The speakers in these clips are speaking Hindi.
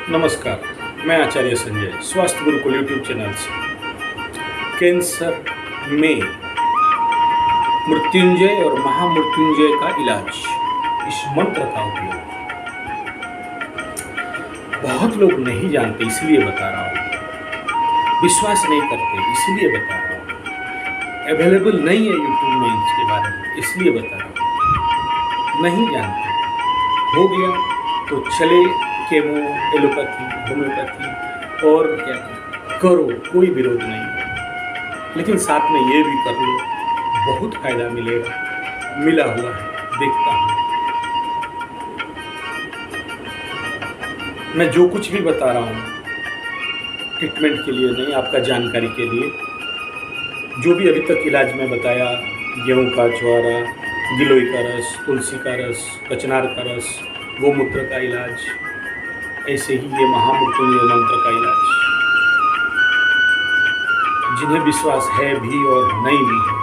नमस्कार, मैं आचार्य संजय स्वास्थ्य गुरुकुल यूट्यूब चैनल से कैंसर में मृत्युंजय और महामृत्युंजय का इलाज, इस मंत्र का उपयोग बहुत लोग नहीं जानते, इसलिए बता रहा हूँ। विश्वास नहीं करते, इसलिए बता रहा हूँ। अवेलेबल नहीं है यूट्यूब में इसके बारे में, इसलिए बता रहा हूँ। नहीं जानते, हो गया तो चले केमो, एलोपैथी, होम्योपैथी और क्या करो, कोई विरोध नहीं। लेकिन साथ में ये भी कर लो, बहुत फायदा मिलेगा। मिला हुआ है, देखता हूँ। मैं जो कुछ भी बता रहा हूँ ट्रीटमेंट के लिए नहीं, आपका जानकारी के लिए। जो भी अभी तक इलाज में बताया, गेहूं का छुहारा, गिलोय का रस, तुलसी का रस, कचनार का रस, गोमूत्र का इलाज, ऐसे ही ये महामृत्युंजय मंत्र का इलाज, जिन्हें विश्वास है भी और नहीं भी है।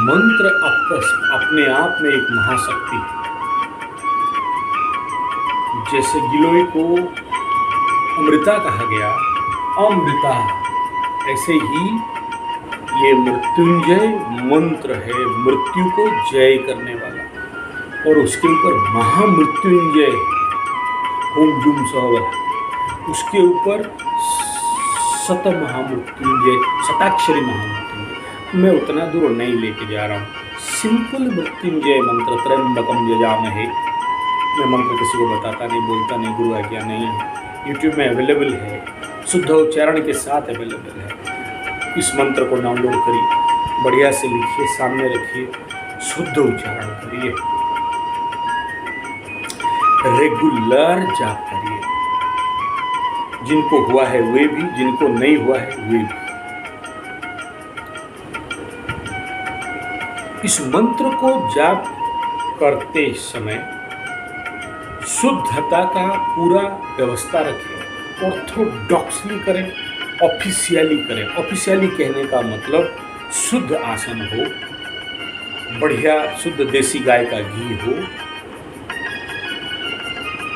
मंत्र अपने आप में एक महाशक्ति है। जैसे गिलोय को अमृता कहा गया, अमृता, ऐसे ही ये मृत्युंजय मंत्र है, मृत्यु को जय करने वाला। और उसके ऊपर महामृत्युंजय, ओम जुम सवल, उसके ऊपर शत महामृत्युंजय, शताक्षरी महामृत्युंजय। मैं उतना दूर नहीं लेके जा रहा हूँ। सिंपल मृत्युंजय मंत्र, त्र्यंबकम यजामहे। मैं मंत्र किसी को बताता नहीं, बोलता नहीं, गुरु आज्ञा नहीं है। यूट्यूब में अवेलेबल है, शुद्ध उच्चारण के साथ अवेलेबल है। इस मंत्र को डाउनलोड करिए, बढ़िया से लिखिए, सामने रखिए, शुद्ध उच्चारण करिए, रेगुलर जाप करिए। जिनको हुआ है वे भी, जिनको नहीं हुआ है वे भी। इस मंत्र को जाप करते समय शुद्धता का पूरा व्यवस्था रखें, ऑर्थोडॉक्सली करें, ऑफिशियली करें। ऑफिशियली कहने का मतलब शुद्ध आसन हो, बढ़िया शुद्ध देसी गाय का घी हो,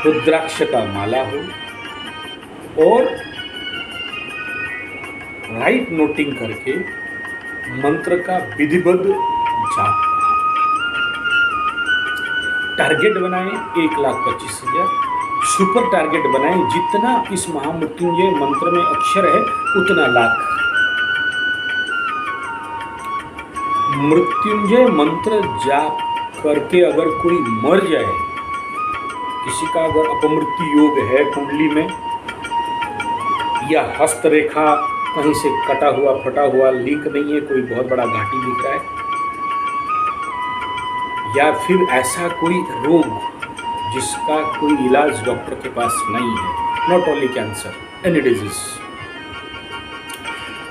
रुद्राक्ष का माला हो और राइट नोटिंग करके मंत्र का विधिबद्ध जाप। टारगेट बनाएं 1,25,000, सुपर टारगेट बनाएं। जितना इस महामृत्युंजय मंत्र में अक्षर है उतना लाख। मृत्युंजय मंत्र जाप करके अगर कोई मर जाए, किसी का अगर अपमृत्यु योग है कुंडली में, या हस्तरेखा कहीं से कटा हुआ फटा हुआ लिंक नहीं है, कोई बहुत बड़ा घाटी दिख रहा है, या फिर ऐसा कोई रोग जिसका कोई इलाज डॉक्टर के पास नहीं है, not only cancer, any disease,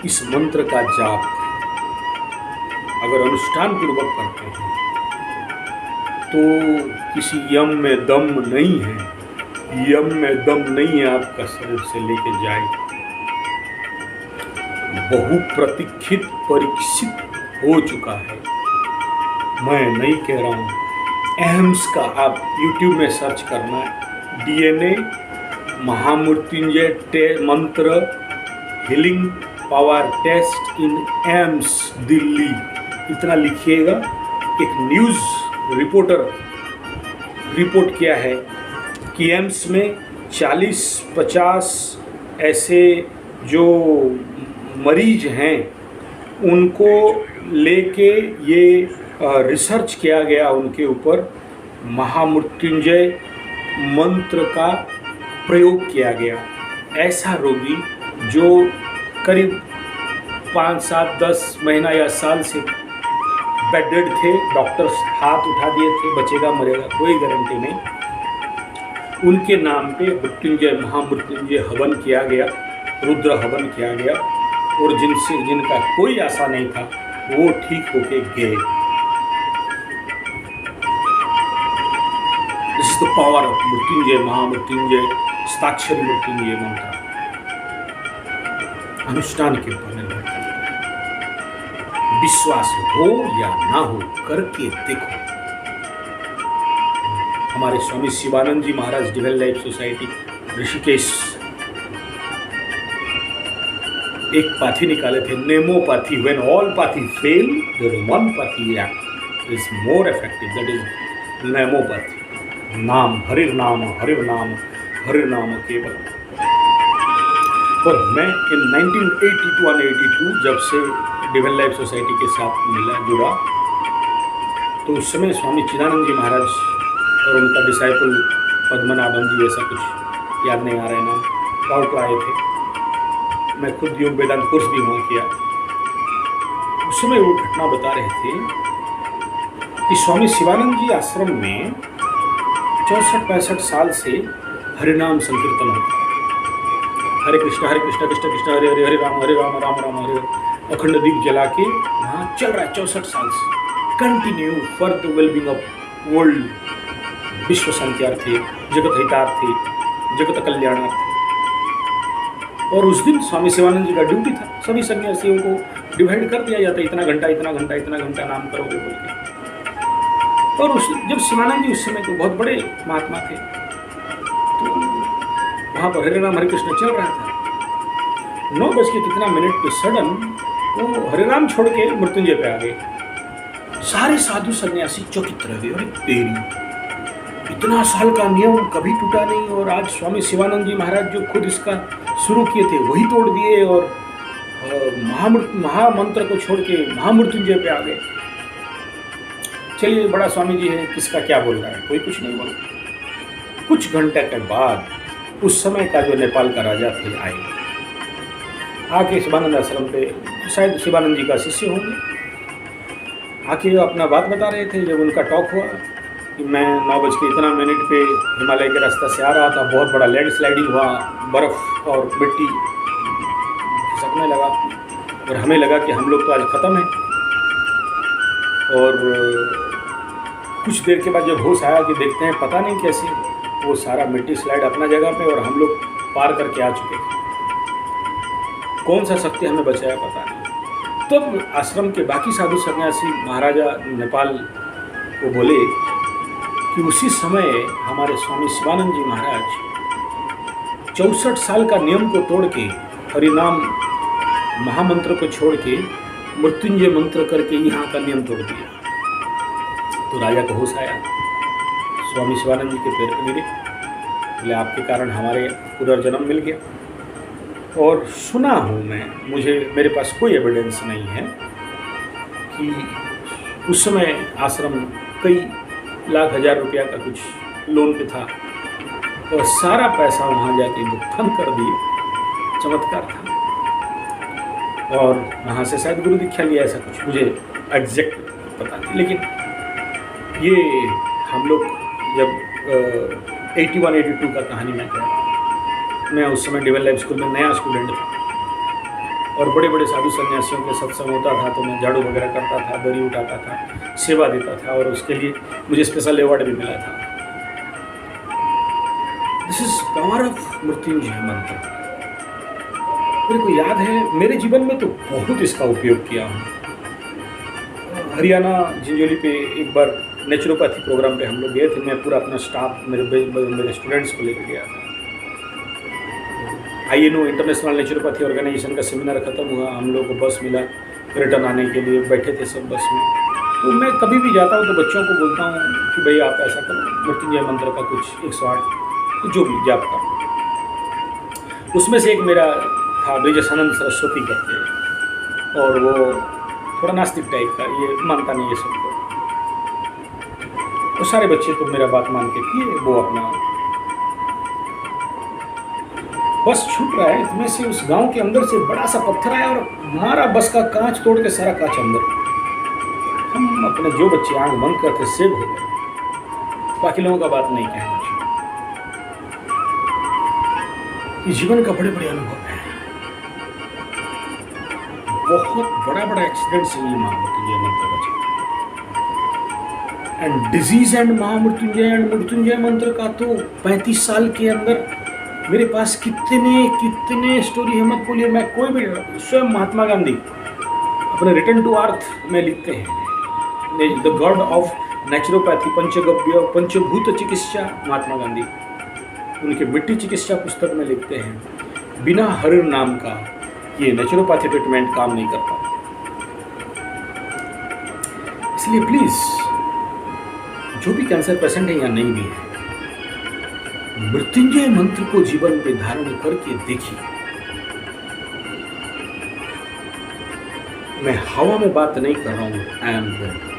इस मंत्र का जाप अगर अनुष्ठान पूर्वक करते हैं तो किसी यम में दम नहीं है, यम में दम नहीं है आपका शरीर से लेके जाए। बहुप्रतीक्षित, परीक्षित हो चुका है। मैं नहीं कह रहा हूँ। एम्स का आप यूट्यूब में सर्च करना, DNA महामृत्युंजय मंत्र हीलिंग पावर टेस्ट इन एम्स दिल्ली, इतना लिखिएगा। एक न्यूज़ रिपोर्टर रिपोर्ट किया है कि एम्स में 40-50 ऐसे जो मरीज हैं उनको लेके ये रिसर्च किया गया, उनके ऊपर महामृत्युंजय मंत्र का प्रयोग किया गया। ऐसा रोगी जो करीब 5, 7, 10 महीना या साल से बेडेड थे, डॉक्टर्स हाथ उठा दिए थे, बचेगा मरेगा कोई गारंटी नहीं, उनके नाम पे मृत्युंजय महामृत्युंजय हवन किया गया, रुद्र हवन किया गया, और जिनका कोई आशा नहीं था वो ठीक होके गए। This is the power of Mrityunjaya Mahamrityunjaya शताक्षरी मृत्युंजय मंत्र। अनुष्ठान के ऊपर निर्भर करता है। विश्वास हो या ना हो, करके देखो। हमारे Swami Shivananda ji Maharaj divine life society Rishikesh एक पाथी निकाले थे, nemopathy. When all pathy fail there is one pathy act is more effective, that is nemopathy. नाम हरिर नाम केवल। और मैं इन 1982 और 82 जब से डिवाइन लाइफ सोसाइटी के साथ जुड़ा, तो उस समय स्वामी चिदानंद जी महाराज और उनका डिसाइपल पद्मनाभन जी, ऐसा कुछ याद नहीं आ रहा है नाम, गाँव आए थे। मैं खुद योग वेदांत कोर्स भी वहाँ किया। उस समय वो घटना बता रहे थे कि स्वामी शिवानंद जी आश्रम में 64-65 साल से हरिनाम संकीर्तन होता है। हरे कृष्ण कृष्ण कृष्ण हरे हरे, हरे राम राम राम हरे। अखंड दीप जला के वहाँ चल रहा है 64 साल से continue for the wellbeing of world, विश्व शांत्यार्थी, जगत हितार्थी, जगत कल्याणार्थी। और उस दिन स्वामी शिवानंद जी का ड्यूटी था, सभी सन्यासियों को डिवाइड कर दिया जाता है, इतना घंटा इतना घंटा इतना घंटा नाम करोगे बोल के। और जब शिवानंद जी उस समय तो बहुत बड़े महात्मा थे, तो वहाँ पर हरे राम हरे कृष्ण चल रहा था। 9:00 पे सडन वो हरे राम छोड़ के मृत्युंजय पे आ गए। सारे साधु सन्यासी चकित रह गए, अरे तेरी, इतना साल का नियम कभी टूटा नहीं, और आज स्वामी शिवानंद जी महाराज जो खुद इसका शुरू किए थे वही तोड़ दिए, और महामंत्र को छोड़ के महामृत्युंजय पे आ गए। चलिए, बड़ा स्वामी जी है, किसका क्या बोल रहा है, कोई कुछ नहीं बोल। कुछ घंटे के बाद उस समय का जो नेपाल का राजा थे आए, आके शिवानंद आश्रम पे, शायद शिवानंद जी का शिष्य होंगे, आके अपना बात बता रहे थे। जब उनका टॉक हुआ कि मैं 9:00 पे हिमालय के रास्ते से आ रहा था, बहुत बड़ा लैंड स्लाइडिंग हुआ, बर्फ़ और मिट्टी खिसकने लगा, और हमें लगा कि हम लोग तो आज ख़त्म हैं। और कुछ देर के बाद जब होश आया कि देखते हैं पता नहीं कैसे वो सारा मिट्टी स्लाइड अपना जगह पे, और हम लोग पार करके आ चुके थे। कौन सा शक्ति हमें बचाया पता नहीं। तब आश्रम के बाकी साधु सन्यासी महाराजा नेपाल को बोले कि उसी समय हमारे स्वामी शिवानंद जी महाराज 64 साल का नियम को तोड़ के, हरिनाम महामंत्र को छोड़ के मृत्युंजय मंत्र करके यहाँ का नियम तोड़ दिया। तो राजा को होश आया, स्वामी शिवानंद जी के पैर पे गिरे, बोले आपके कारण हमारे पुनर्जन्म मिल गया। और सुना हूँ मैं, मेरे पास कोई एविडेंस नहीं है कि उस समय आश्रम कई लाख हजार रुपया का कुछ लोन पे था, और सारा पैसा वहाँ जाके भुगतान कर दिए। चमत्कार था। और वहाँ से शायद गुरु दीक्षा लिया, ऐसा कुछ मुझे एग्जैक्ट पता नहीं। लेकिन ये हम लोग जब 81-82 का कहानी में गया, मैं उस समय डिवाइन लाइफ स्कूल में नया स्टूडेंट था, और बड़े बड़े साधु सन्यासियों के सत्संग होता था, तो मैं झाड़ू वगैरह करता था, दरी उठाता था, सेवा देता था, और उसके लिए मुझे स्पेशल अवार्ड भी मिला था। This is power of Mrityunjay मंत्र। मेरे को याद है, मेरे जीवन में तो बहुत इसका उपयोग किया हूँ। हरियाणा झिंझोली पे एक बार नेचुरोपैथी प्रोग्राम पे हम लोग गए थे, मैं पूरा अपना स्टाफ, मेरे स्टूडेंट्स को लेकर गया था। INO इंटरनेशनल नेचुरोपैथी ऑर्गेनाइजेशन का सेमिनार खत्म हुआ, हम लोग को बस मिला रिटर्न आने के लिए, बैठे थे सब बस में। तो मैं कभी भी जाता हूँ तो बच्चों को बोलता हूँ कि भाई आप ऐसा करो, मृत्युंजय मंत्र का कुछ 108 जो भी जाप करो। उसमें से एक मेरा था ब्रिजेशानंद सरस्वती करके, और वो थोड़ा नास्तिक टाइप का, ये मानता नहीं ये सबको। तो सारे बच्चे तो मेरा बात मान के किए, वो अपना बस छूट रहा है, इतने से उस गांव के अंदर से बड़ा सा पत्थर आया और मारा बस का कांच तोड़ के, सारा कांच अंदर। हम अपने जो बच्चे आंख बंद करते सेव हो गए। बाकी लोगों का बात नहीं कहना चाहिए। ये जीवन का बड़े बड़े अनुभव है। बहुत बड़ा बड़ा एक्सीडेंट से ये महामृत्युंजय मंत्र बचा। And disease and Mahamrityunjay and Mrityunjay मंत्र का तो 35 साल के अंदर मेरे पास कितने स्टोरी है, मत बोलिए। मैं कोई भी, स्वयं महात्मा गांधी अपने रिटर्न टू अर्थ में लिखते हैं, द गॉड ऑफ नेचुरोपैथी, पंचगव्य, पंचभूत चिकित्सा महात्मा गांधी उनके मिट्टी चिकित्सा पुस्तक में लिखते हैं, बिना हरिर नाम का ये नेचुरोपैथी ट्रीटमेंट काम नहीं करता। इसलिए प्लीज जो भी कैंसर पेशेंट है या नहीं भी है, मृत्युंजय मंत्र को जीवन में धारण करके देखिए। मैं हवा में बात नहीं कर रहा हूं, आई एम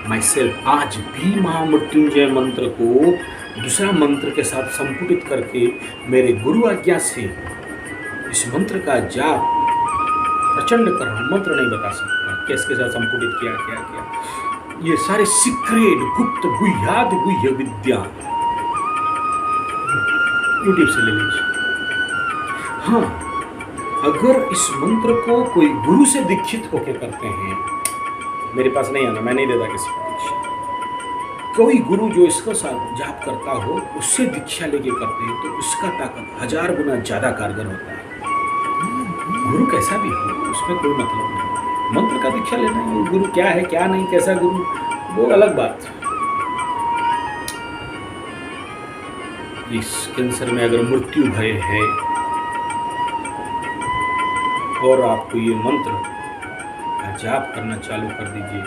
माई सेल्फ। आज भी महामृत्युंजय मंत्र को दूसरा मंत्र के साथ संपुटित करके मेरे गुरु आज्ञा से इस मंत्र का जाप प्रचंड कर रहा हूं। मंत्र नहीं बता सकता कैसे साथ संपुटित किया, क्या किया। ये सारे सीक्रेट, गुप्त, गुह्याद गुह्य विद्या यूट्यूब से ले लीजिए। हाँ, अगर इस मंत्र को कोई गुरु से दीक्षित होके करते हैं, मेरे पास नहीं आना, मैं नहीं देता किसी को दीक्षा। कोई गुरु जो इसका साथ जाप करता हो उससे दीक्षा लेके करते हैं तो उसका ताकत 1000 गुना ज्यादा कारगर होता है। गुरु कैसा भी हो उसमें कोई मतलब नहीं। मंत्र का दीक्षा लेना है, गुरु क्या है क्या नहीं, कैसा गुरु, वो अलग बात। इस कैंसर में अगर मृत्यु भय है और आपको ये मंत्र का जाप करना चालू कर दीजिए।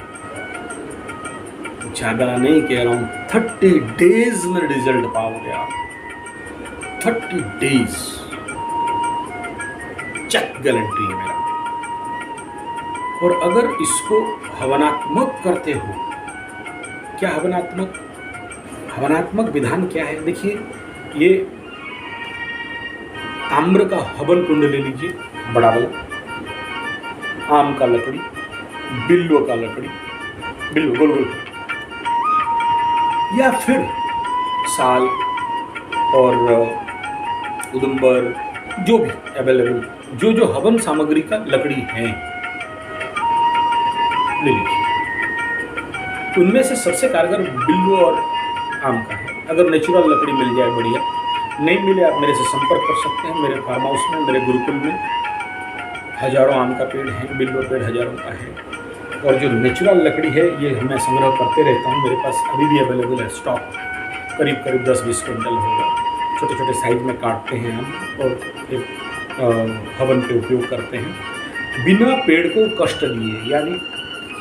ज्यादा नहीं कह रहा हूं, 30 डेज में रिजल्ट पाओगे आप। 30 डेज चेक गारंटी है मेरा। और अगर इसको हवनात्मक करते हो, क्या हवनात्मक विधान क्या है देखिए। ये ताम्र का हवन कुंड ले लीजिए, बड़ा वाला, आम का लकड़ी, बिल्व का लकड़ी, बिल्व गोल गोल, या फिर साल और उदुम्बर, जो भी अवेलेबल, जो हवन सामग्री का लकड़ी है ले लीजिए। उनमें से सबसे कारगर बिल्व और आम का है। अगर नेचुरल लकड़ी मिल जाए बढ़िया, नहीं मिले आप मेरे से संपर्क कर सकते हैं। मेरे फार्म हाउस में, मेरे गुरुकुल में हजारों आम का पेड़ है, बिल्व पेड़ हजारों का है। और जो नेचुरल लकड़ी है ये मैं संग्रह करते रहता हूँ, मेरे पास अभी भी अवेलेबल है स्टॉक, करीब 10-20 क्विंटल होगा। छोटे छोटे साइज में काटते हैं हम और फिर हवन पे उपयोग करते हैं, बिना पेड़ को कष्ट दिए, यानी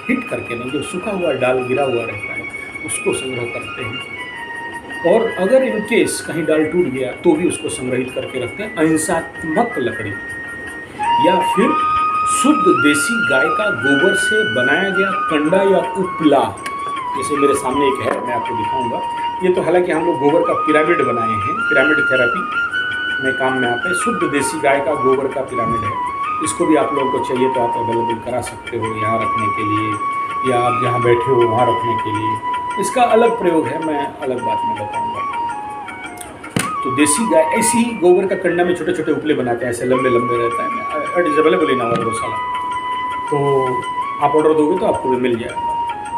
हिट करके नहीं। जो सूखा हुआ डाल गिरा हुआ रहता है उसको संग्रह करते हैं। और अगर इन केस कहीं डाल टूट गया तो भी उसको संग्रहित करके रखते हैं। अहिंसात्मक लकड़ी या फिर शुद्ध देसी गाय का गोबर से बनाया गया कंडा या उपला, जैसे मेरे सामने एक है, मैं आपको दिखाऊंगा। ये तो हालांकि हम लोग गोबर का पिरामिड बनाए हैं, पिरामिड थेरेपी में काम में आता है। शुद्ध देसी गाय का गोबर का पिरामिड है। इसको भी आप लोगों को चाहिए तो आप अवेलेबल करा सकते हो यहाँ रखने के लिए, या आप जहाँ बैठे हो वहाँ रखने के लिए। इसका अलग प्रयोग है, मैं अलग बात में बताऊंगा। तो देसी गाय ऐसी ही गोबर का कंडा में छोटे छोटे उपले बनाते हैं, ऐसे लंबे लंबे रहता है। It is available in our gaushala. तो आप ऑर्डर दोगे तो आपको भी मिल जाएगा,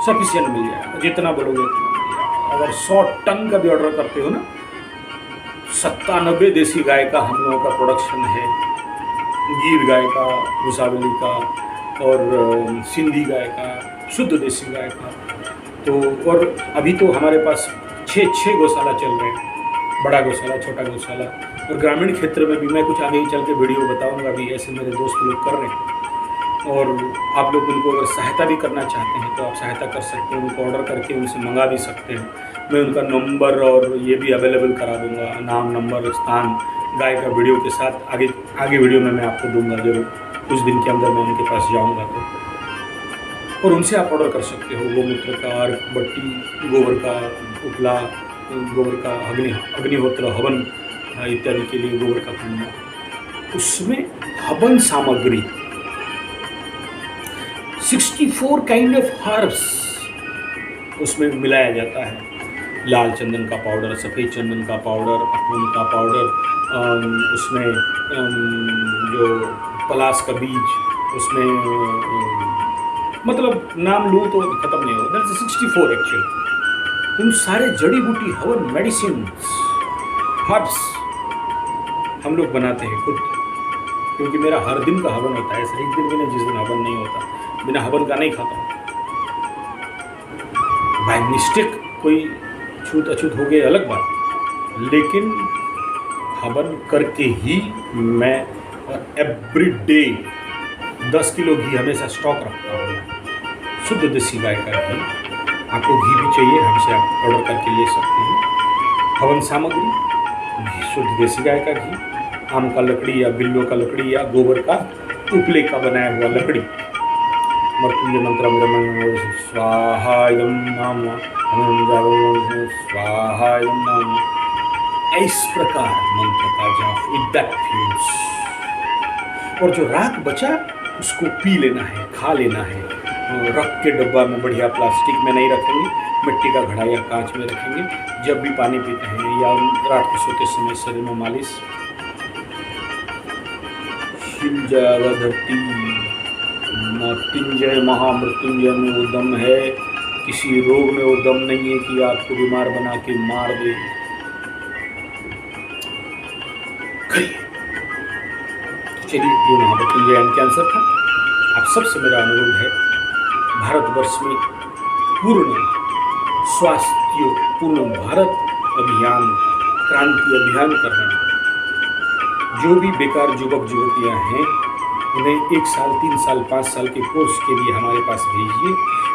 सफिशिएंट मिल जाएगा, जितना बोलोगे उतना मिल जाएगा। अगर 100 टन का भी ऑर्डर करते हो ना, 97 देसी गाय का हम लोगों का प्रोडक्शन है, गिर गाय का, भूसावली का और सिंधी गाय का, शुद्ध देसी गाय का। तो और अभी तो हमारे पास 6 गौशाला चल रहे हैं, बड़ा गौशाला, छोटा गौशाला। और ग्रामीण क्षेत्र में भी मैं कुछ आगे ही चल के वीडियो बताऊंगा, अभी ऐसे मेरे दोस्त लोग कर रहे हैं। और आप लोग उनको अगर सहायता भी करना चाहते हैं तो आप सहायता कर सकते हैं, उनको ऑर्डर करके उनसे मंगा भी सकते हैं। मैं उनका नंबर और ये भी अवेलेबल करा दूंगा, नाम, नंबर, स्थान, गाय का वीडियो के साथ आगे वीडियो में मैं आपको दूंगा जरूर। कुछ दिन के अंदर मैं उनके पास जाऊंगा तो, और उनसे आप ऑर्डर कर सकते हो। गोमूत्र का, अर्क, बट्टी, गोबर का उपला, गोबर का अग्निहोत्र, हवन इत्यादि के लिए गोबर का खंडा, उसमें हवन सामग्री 64 काइंड ऑफ हर्ब्स उसमें मिलाया जाता है। लाल चंदन का पाउडर, सफ़ेद चंदन का पाउडर, अखून का पाउडर, उसमें जो पलाश का बीज, उसमें मतलब नाम लूँ तो ख़त्म नहीं होगा। 64 एक्चुअली। उन सारे जड़ी बूटी, हवन, मेडिसिन, हर्ब्स हम लोग बनाते हैं खुद, क्योंकि मेरा हर दिन का हवन होता है। ऐसा एक दिन भी नहीं जिस दिन हवन नहीं होता, बिना हवन का नहीं खाता हूँ। बाय मिस्टेक कोई छूत अछूत हो गए अलग बात, लेकिन हवन करके ही मैं एवरी डे 10 किलो घी हमेशा स्टॉक रखता हूँ। शुद्ध देसी गाय का घी। आपको घी भी चाहिए, हमसे आप ऑर्डर करके ले सकते हैं। हवन सामग्री घी, शुद्ध देसी गाय का घी, आम का लकड़ी या बिल्लो का लकड़ी या गोबर का उपले का बनाया हुआ लकड़ी। मृत्युंजय मंत्र स्वाहा इदं नाम स्वाहा इदं नाम, इस प्रकार मंत्र का जाप विद दैट फ्यूज। और जो रात बचा उसको पी लेना है, खा लेना है। रख के डब्बा में, बढ़िया प्लास्टिक में नहीं रखेंगे, मिट्टी का घड़ा या कांच में रखेंगे। जब भी पानी पीते हैं या रात को सोते समय शरीर में मालिश। शिव जय धरती, मृत्युंजय महामृत्युंजय में वो दम है, किसी रोग में वो दम नहीं है कि आपको बीमार बना के मार दे। चलिए, ये महामृत्युंजय के आंसर था। आप सबसे मेरा अनुरोध है, भारतवर्ष में पूर्ण स्वास्थ्य, पूर्ण भारत अभियान, क्रांति अभियान कर रहे हैं। जो भी बेकार युवक युवतियाँ हैं उन्हें 1 साल, 3 साल, 5 साल के कोर्स के लिए हमारे पास भेजिए,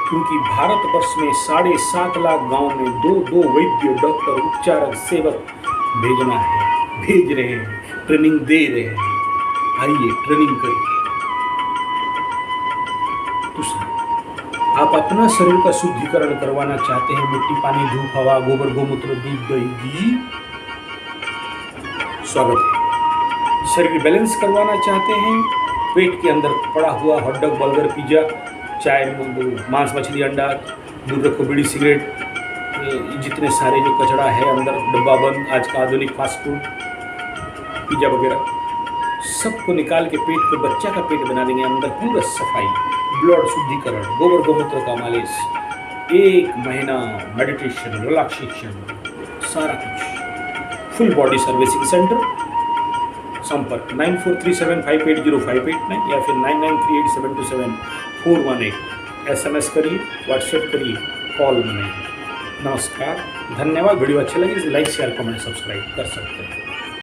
क्योंकि भारतवर्ष में 7.5 लाख गांव में 2 वैद्य, डॉक्टर, उपचारक, सेवक भेजना है, भेज रहे हैं, ट्रेनिंग दे रहे हैं। आइए ट्रेनिंग करिए। दूसरा, आप अपना शरीर का शुद्धिकरण करवाना चाहते हैं, मिट्टी, पानी, धूप, हवा, गोबर, गोमूत्र, दूध, दही, घी, स्वागत है। शरीर बैलेंस करवाना चाहते हैं, पेट के अंदर पड़ा हुआ हॉट डॉग, बर्गर, पिज्जा, चाय, मांस, मछली, अंडा, दूध रखो, बीड़ी, सिगरेट, जितने सारे जो कचरा है अंदर डब्बा बंद आज का आधुनिक फास्ट फूड, पिज्जा वगैरह, सबको निकाल के पेट को बच्चा का पेट बना देंगे। अंदर पूरा सफाई, ब्लड शुद्धिकरण, गोबर गोमूत्र का मालिश, 1 महीना मेडिटेशन, रिलैक्सेशन, सारा कुछ। Full body servicing centre. संपर्क 9437580589 या फिर 9938727418। SMS करिए, व्हाट्सएप करिए, कॉल बनाइए। नमस्कार, धन्यवाद। वीडियो अच्छा लगे तो लाइक, शेयर, कमेंट, सब्सक्राइब कर सकते हैं।